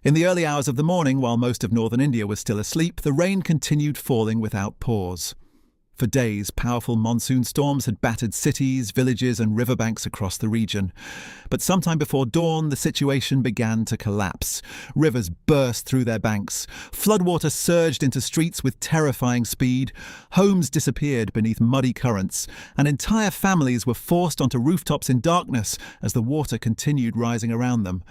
In the early hours of the morning, while most of northern India was still asleep, the rain continued falling without pause. For days, powerful monsoon storms had battered cities, villages and riverbanks across the region. But sometime before dawn, the situation began to collapse. Rivers burst through their banks. Floodwater surged into streets with terrifying speed. Homes disappeared beneath muddy currents, and entire families were forced onto rooftops in darkness as the water continued rising around them.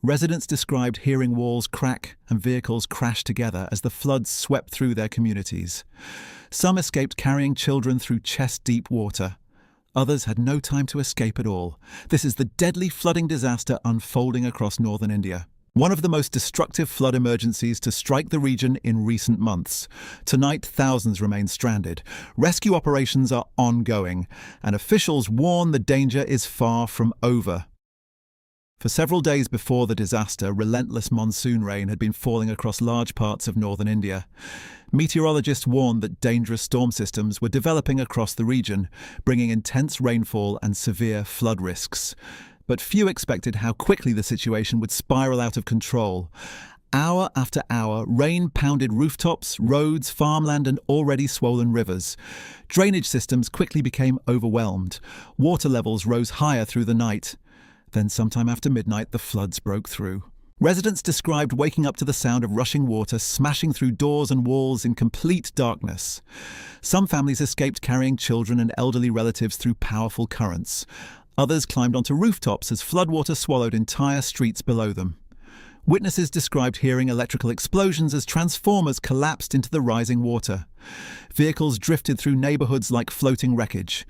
Residents described hearing walls crack and vehicles crash together as the floods swept through their communities. Some escaped carrying children through chest-deep water. Others had no time to escape at all. This is the deadly flooding disaster unfolding across northern India. One of the most destructive flood emergencies to strike the region in recent months. Tonight, thousands remain stranded. Rescue operations are ongoing, and officials warn the danger is far from over. For several days before the disaster, relentless monsoon rain had been falling across large parts of northern India. Meteorologists warned that dangerous storm systems were developing across the region, bringing intense rainfall and severe flood risks. But few expected how quickly the situation would spiral out of control. Hour after hour, rain pounded rooftops, roads, farmland and already swollen rivers. Drainage systems quickly became overwhelmed. Water levels rose higher through the night. Then sometime after midnight, the floods broke through. Residents described waking up to the sound of rushing water smashing through doors and walls in complete darkness. Some families escaped carrying children and elderly relatives through powerful currents. Others climbed onto rooftops as floodwater swallowed entire streets below them. Witnesses described hearing electrical explosions as transformers collapsed into the rising water. Vehicles drifted through neighborhoods like floating wreckage.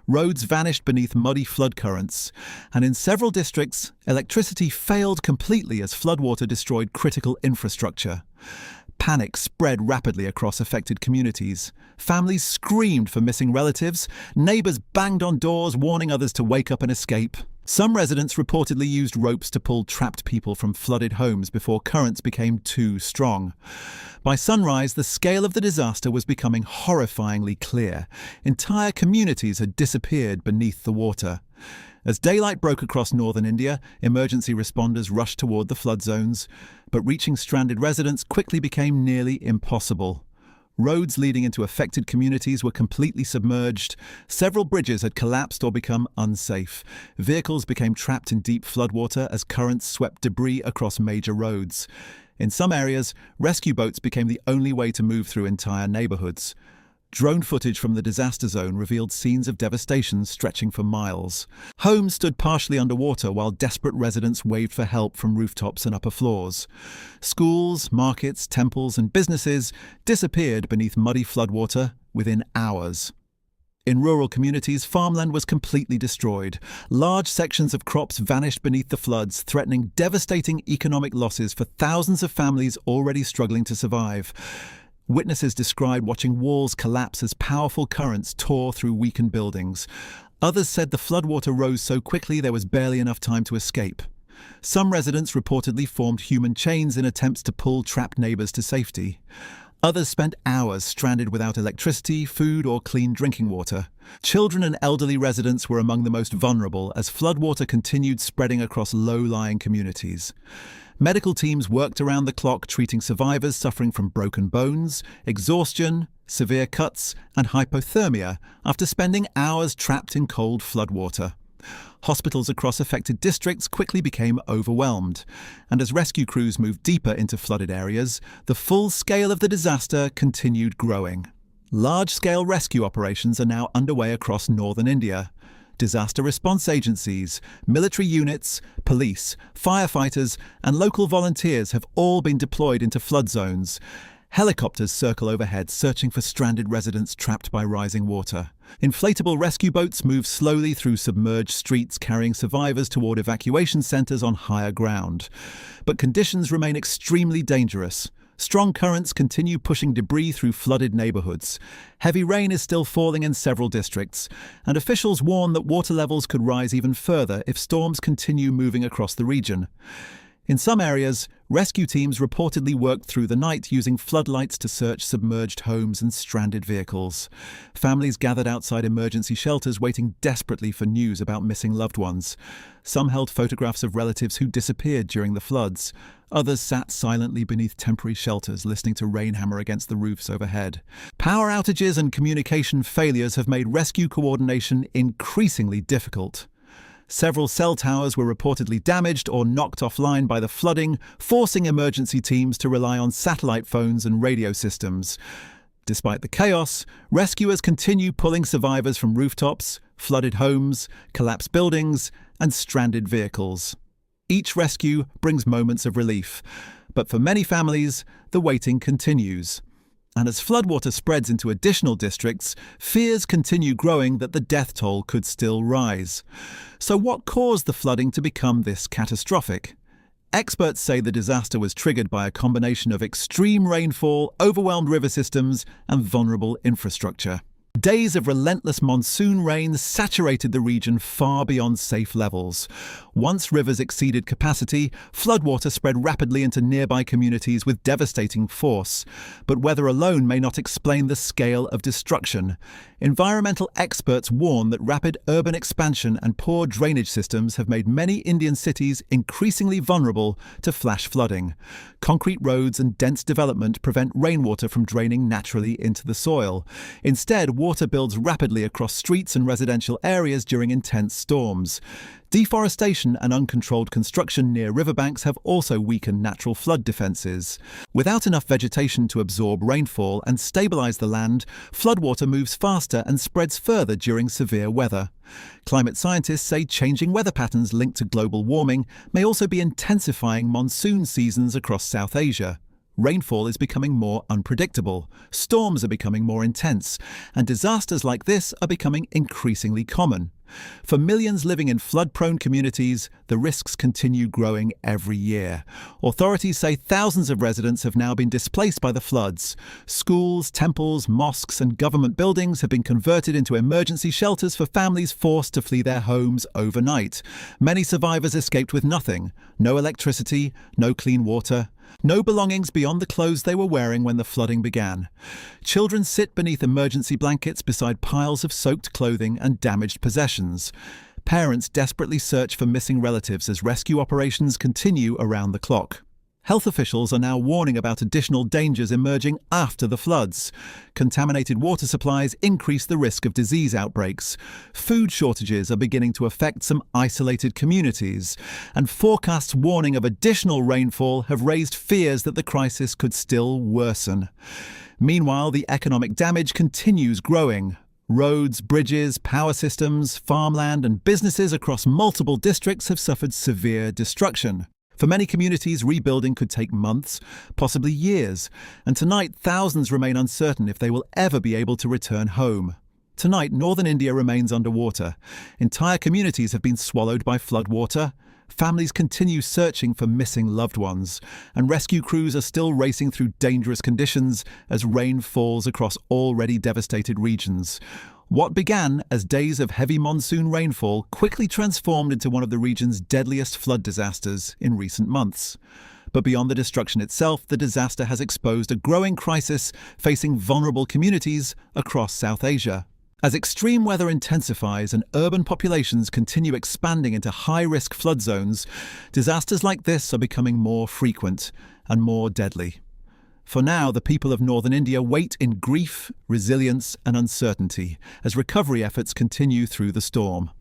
Roads vanished beneath muddy flood currents, and in several districts, electricity failed completely as floodwater destroyed critical infrastructure. Panic spread rapidly across affected communities. Families screamed for missing relatives. Neighbors banged on doors, warning others to wake up and escape. Some residents reportedly used ropes to pull trapped people from flooded homes before currents became too strong. By sunrise, the scale of the disaster was becoming horrifyingly clear. Entire communities had disappeared beneath the water. As daylight broke across northern India, emergency responders rushed toward the flood zones, but reaching stranded residents quickly became nearly impossible. Roads leading into affected communities were completely submerged. Several bridges had collapsed or become unsafe. Vehicles became trapped in deep floodwater as currents swept debris across major roads. In some areas, rescue boats became the only way to move through entire neighborhoods. Drone footage from the disaster zone revealed scenes of devastation stretching for miles. Homes stood partially underwater while desperate residents waved for help from rooftops and upper floors. Schools, markets, temples and businesses disappeared beneath muddy floodwater within hours. In rural communities, farmland was completely destroyed. Large sections of crops vanished beneath the floods, threatening devastating economic losses for thousands of families already struggling to survive. Witnesses described watching walls collapse as powerful currents tore through weakened buildings. Others said the floodwater rose so quickly there was barely enough time to escape. Some residents reportedly formed human chains in attempts to pull trapped neighbors to safety. Others spent hours stranded without electricity, food or clean drinking water. Children and elderly residents were among the most vulnerable as floodwater continued spreading across low-lying communities. Medical teams worked around the clock treating survivors suffering from broken bones, exhaustion, severe cuts, and hypothermia after spending hours trapped in cold floodwater. Hospitals across affected districts quickly became overwhelmed, and as rescue crews moved deeper into flooded areas, the full scale of the disaster continued growing. Large-scale rescue operations are now underway across northern India. Disaster response agencies, military units, police, firefighters, and local volunteers have all been deployed into flood zones. Helicopters circle overhead, searching for stranded residents trapped by rising water. Inflatable rescue boats move slowly through submerged streets, carrying survivors toward evacuation centers on higher ground. But conditions remain extremely dangerous. Strong currents continue pushing debris through flooded neighborhoods. Heavy rain is still falling in several districts, and officials warn that water levels could rise even further if storms continue moving across the region. In some areas, rescue teams reportedly worked through the night using floodlights to search submerged homes and stranded vehicles. Families gathered outside emergency shelters waiting desperately for news about missing loved ones. Some held photographs of relatives who disappeared during the floods. Others sat silently beneath temporary shelters, listening to rain hammer against the roofs overhead. Power outages and communication failures have made rescue coordination increasingly difficult. Several cell towers were reportedly damaged or knocked offline by the flooding, forcing emergency teams to rely on satellite phones and radio systems. Despite the chaos, rescuers continue pulling survivors from rooftops, flooded homes, collapsed buildings, and stranded vehicles. Each rescue brings moments of relief, but for many families, the waiting continues. And as floodwater spreads into additional districts, fears continue growing that the death toll could still rise. So what caused the flooding to become this catastrophic? Experts say the disaster was triggered by a combination of extreme rainfall, overwhelmed river systems, and vulnerable infrastructure. Days of relentless monsoon rain saturated the region far beyond safe levels. Once rivers exceeded capacity, floodwater spread rapidly into nearby communities with devastating force. But weather alone may not explain the scale of destruction. Environmental experts warn that rapid urban expansion and poor drainage systems have made many Indian cities increasingly vulnerable to flash flooding. Concrete roads and dense development prevent rainwater from draining naturally into the soil. Instead, water builds rapidly across streets and residential areas during intense storms. Deforestation and uncontrolled construction near riverbanks have also weakened natural flood defences. Without enough vegetation to absorb rainfall and stabilise the land, floodwater moves faster and spreads further during severe weather. Climate scientists say changing weather patterns linked to global warming may also be intensifying monsoon seasons across South Asia. Rainfall is becoming more unpredictable, storms are becoming more intense, and disasters like this are becoming increasingly common. For millions living in flood-prone communities, the risks continue growing every year. Authorities say thousands of residents have now been displaced by the floods. Schools, temples, mosques, and government buildings have been converted into emergency shelters for families forced to flee their homes overnight. Many survivors escaped with nothing: no electricity, no clean water, no belongings beyond the clothes they were wearing when the flooding began. Children sit beneath emergency blankets beside piles of soaked clothing and damaged possessions. Parents desperately search for missing relatives as rescue operations continue around the clock. Health officials are now warning about additional dangers emerging after the floods. Contaminated water supplies increase the risk of disease outbreaks. Food shortages are beginning to affect some isolated communities. And forecasts warning of additional rainfall have raised fears that the crisis could still worsen. Meanwhile, the economic damage continues growing. Roads, bridges, power systems, farmland, and businesses across multiple districts have suffered severe destruction. For many communities, rebuilding could take months, possibly years, and tonight thousands remain uncertain if they will ever be able to return home. Tonight, northern India remains underwater. Entire communities have been swallowed by floodwater. Families continue searching for missing loved ones, and rescue crews are still racing through dangerous conditions as rain falls across already devastated regions. What began as days of heavy monsoon rainfall quickly transformed into one of the region's deadliest flood disasters in recent months. But beyond the destruction itself, the disaster has exposed a growing crisis facing vulnerable communities across South Asia. As extreme weather intensifies and urban populations continue expanding into high-risk flood zones, disasters like this are becoming more frequent and more deadly. For now, the people of northern India wait in grief, resilience, and uncertainty as recovery efforts continue through the storm.